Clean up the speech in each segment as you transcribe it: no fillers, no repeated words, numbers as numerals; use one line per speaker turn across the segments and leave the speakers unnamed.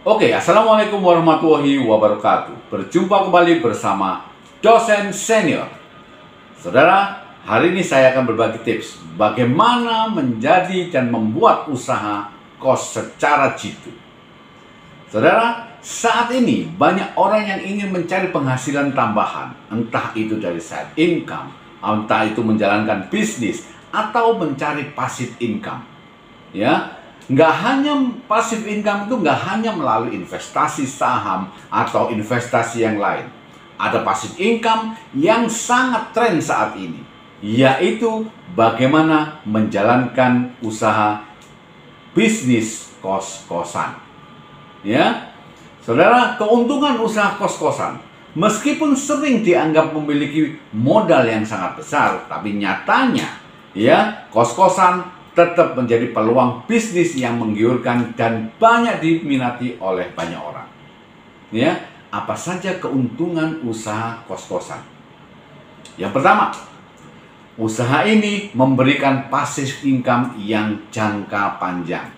Oke, Assalamualaikum warahmatullahi wabarakatuh. Berjumpa kembali bersama dosen senior. Saudara, hari ini saya akan berbagi tips bagaimana menjadi dan membuat usaha kos secara jitu. Saudara, saat ini banyak orang yang ingin mencari penghasilan tambahan, entah itu dari side income, entah itu menjalankan bisnis, atau mencari passive income. Ya, nggak hanya passive income itu nggak hanya melalui investasi saham atau investasi yang lain. Ada passive income yang sangat tren saat ini, yaitu bagaimana menjalankan usaha bisnis kos-kosan. Ya, saudara, keuntungan usaha kos-kosan meskipun sering dianggap memiliki modal yang sangat besar, tapi nyatanya ya kos-kosan tetap menjadi peluang bisnis yang menggiurkan dan banyak diminati oleh banyak orang. Ya, apa saja keuntungan usaha kos-kosan? Yang pertama, usaha ini memberikan passive income yang jangka panjang.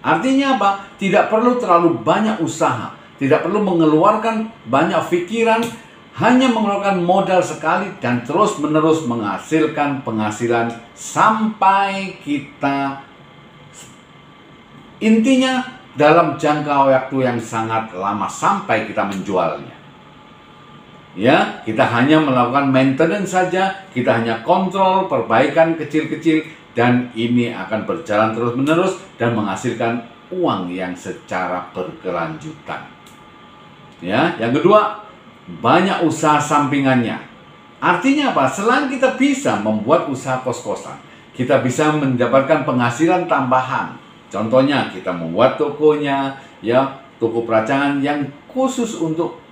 Artinya apa? Tidak perlu terlalu banyak usaha, tidak perlu mengeluarkan banyak pikiran, hanya mengeluarkan modal sekali dan terus-menerus menghasilkan penghasilan sampai kita, intinya dalam jangka waktu yang sangat lama sampai kita menjualnya. Ya, kita hanya melakukan maintenance saja, kita hanya kontrol perbaikan kecil-kecil, dan ini akan berjalan terus-menerus dan menghasilkan uang yang secara berkelanjutan. Ya, yang kedua, banyak usaha sampingannya. Artinya apa? Selain kita bisa membuat usaha kos-kosan, kita bisa mendapatkan penghasilan tambahan. Contohnya kita membuat tokonya, ya, toko peracangan yang khusus untuk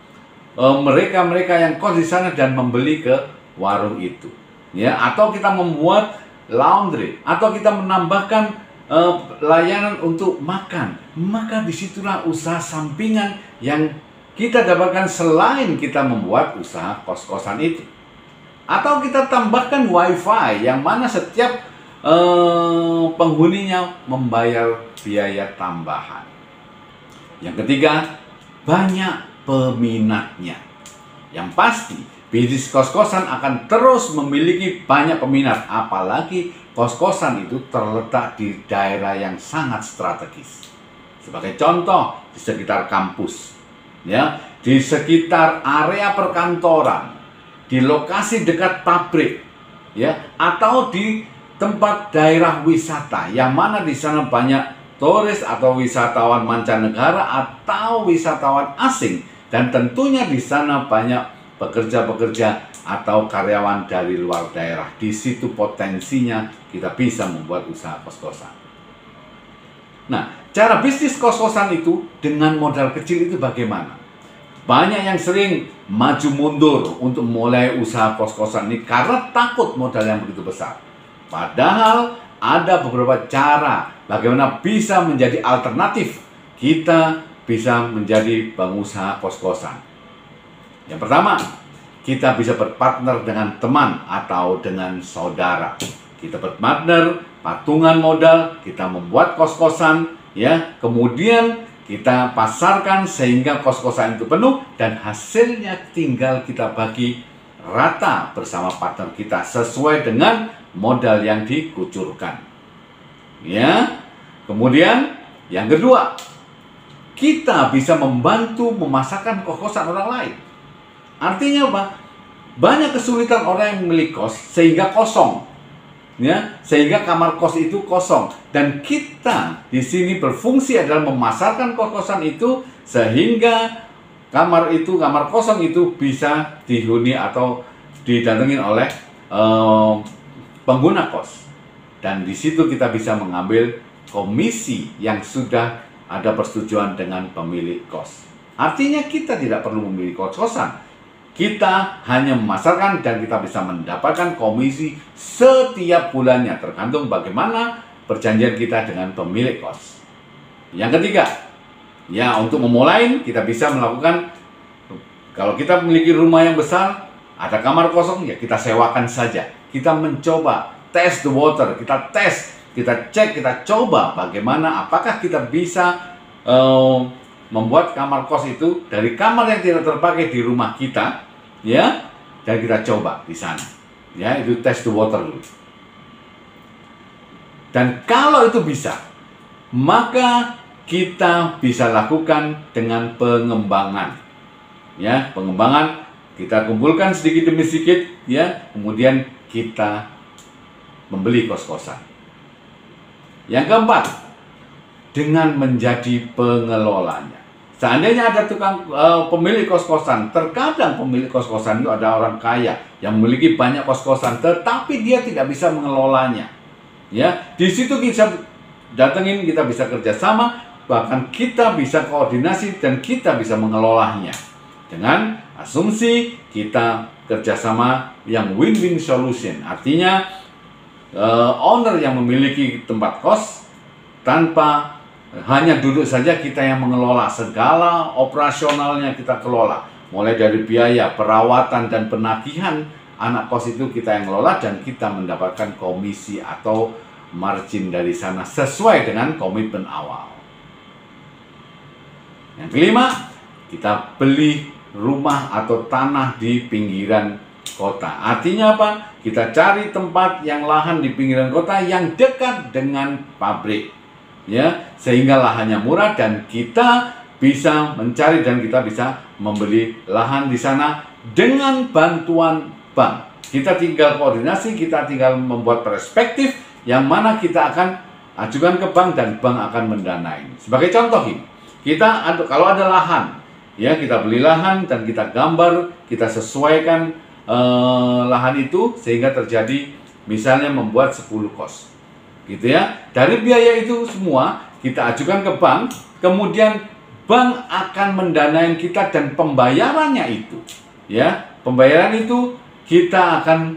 mereka-mereka yang kos di sana dan membeli ke warung itu. Ya, atau kita membuat laundry, atau kita menambahkan layanan untuk makan. Maka disitulah usaha sampingan yang kita dapatkan selain kita membuat usaha kos-kosan itu. Atau kita tambahkan wifi yang mana setiap penghuninya membayar biaya tambahan. Yang ketiga, banyak peminatnya. Yang pasti, bisnis kos-kosan akan terus memiliki banyak peminat, apalagi kos-kosan itu terletak di daerah yang sangat strategis. Sebagai contoh, di sekitar kampus, ya, di sekitar area perkantoran, di lokasi dekat pabrik, ya, atau di tempat daerah wisata yang mana di sana banyak turis atau wisatawan mancanegara atau wisatawan asing, dan tentunya di sana banyak pekerja-pekerja atau karyawan dari luar daerah. Di situ potensinya kita bisa membuat usaha kos-kosan. Nah, cara bisnis kos-kosan itu dengan modal kecil itu bagaimana? Banyak yang sering maju mundur untuk mulai usaha kos-kosan ini karena takut modal yang begitu besar. Padahal ada beberapa cara bagaimana bisa menjadi alternatif kita bisa menjadi pengusaha kos-kosan. Yang pertama, kita bisa berpartner dengan teman atau dengan saudara. Kita berpartner, patungan modal, kita membuat kos-kosan, ya, kemudian kita pasarkan sehingga kos-kosan itu penuh dan hasilnya tinggal kita bagi rata bersama partner kita sesuai dengan modal yang dikucurkan. Ya. Kemudian yang kedua, kita bisa membantu memasarkan kos-kosan orang lain. Artinya apa? Banyak kesulitan orang yang memiliki kos sehingga kosong. Ya, sehingga kamar kos itu kosong, dan kita di sini berfungsi adalah memasarkan kos-kosan itu sehingga kamar kosong itu bisa dihuni atau didatengin oleh pengguna kos, dan di situ kita bisa mengambil komisi yang sudah ada persetujuan dengan pemilik kos. Artinya kita tidak perlu memiliki kos-kosan. Kita hanya memasarkan dan kita bisa mendapatkan komisi setiap bulannya tergantung bagaimana perjanjian kita dengan pemilik kos. Yang ketiga, ya, untuk memulai kita bisa melakukan, kalau kita memiliki rumah yang besar, ada kamar kosong, ya kita sewakan saja. Kita mencoba, test the water, kita tes, kita cek, kita coba bagaimana, apakah kita bisa membuat kamar kos itu dari kamar yang tidak terpakai di rumah kita, ya, dan kita coba di sana, ya, itu test the water dulu. Dan kalau itu bisa, maka kita bisa lakukan dengan pengembangan, ya, pengembangan. Kita kumpulkan sedikit demi sedikit, ya, kemudian kita membeli kos-kosan. Yang keempat, dengan menjadi pengelolanya. Seandainya ada pemilik kos-kosan, terkadang pemilik kos-kosan itu ada orang kaya yang memiliki banyak kos-kosan, tetapi dia tidak bisa mengelolanya. Ya, di situ kita datengin, kita bisa kerjasama, bahkan kita bisa koordinasi dan kita bisa mengelolanya dengan asumsi kita kerjasama yang win-win solution. Artinya owner yang memiliki tempat kos tanpa hanya duduk saja, kita yang mengelola segala operasionalnya, kita kelola mulai dari biaya perawatan dan penagihan anak kos itu kita yang kelola, dan kita mendapatkan komisi atau margin dari sana sesuai dengan komitmen awal. Yang kelima, kita beli rumah atau tanah di pinggiran kota. Artinya apa? Kita cari tempat yang lahan di pinggiran kota yang dekat dengan pabrik, ya, sehingga lahannya murah dan kita bisa mencari dan kita bisa membeli lahan di sana dengan bantuan bank. Kita tinggal koordinasi, kita tinggal membuat perspektif yang mana kita akan ajukan ke bank dan bank akan mendanai. Sebagai contoh ini, kalau ada lahan, ya, kita beli lahan dan kita gambar, kita sesuaikan lahan itu sehingga terjadi misalnya membuat 10 kos, gitu ya. Dari biaya itu semua kita ajukan ke bank, kemudian bank akan mendanai kita dan pembayarannya itu, ya, pembayaran itu kita akan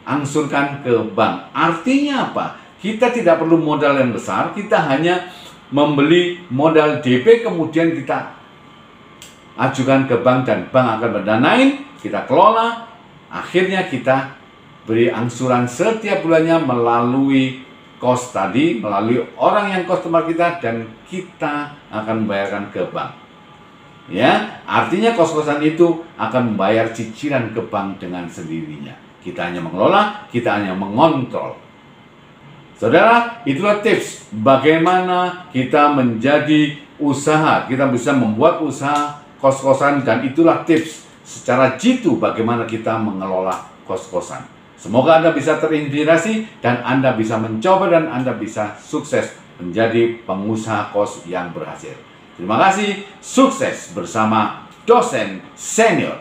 angsurkan ke bank. Artinya apa? Kita tidak perlu modal yang besar, kita hanya membeli modal DP, kemudian kita ajukan ke bank dan bank akan mendanai, kita kelola, akhirnya kita beri angsuran setiap bulannya melalui kos tadi, melalui orang yang kos tempat kita, dan kita akan membayarkan ke bank. Ya, artinya kos-kosan itu akan membayar cicilan ke bank dengan sendirinya. Kita hanya mengelola, kita hanya mengontrol. Saudara, itulah tips bagaimana kita menjadi usaha, kita bisa membuat usaha kos-kosan, dan itulah tips secara jitu bagaimana kita mengelola kos-kosan. Semoga Anda bisa terinspirasi dan Anda bisa mencoba dan Anda bisa sukses menjadi pengusaha kos yang berhasil. Terima kasih, sukses bersama Dosen Senior.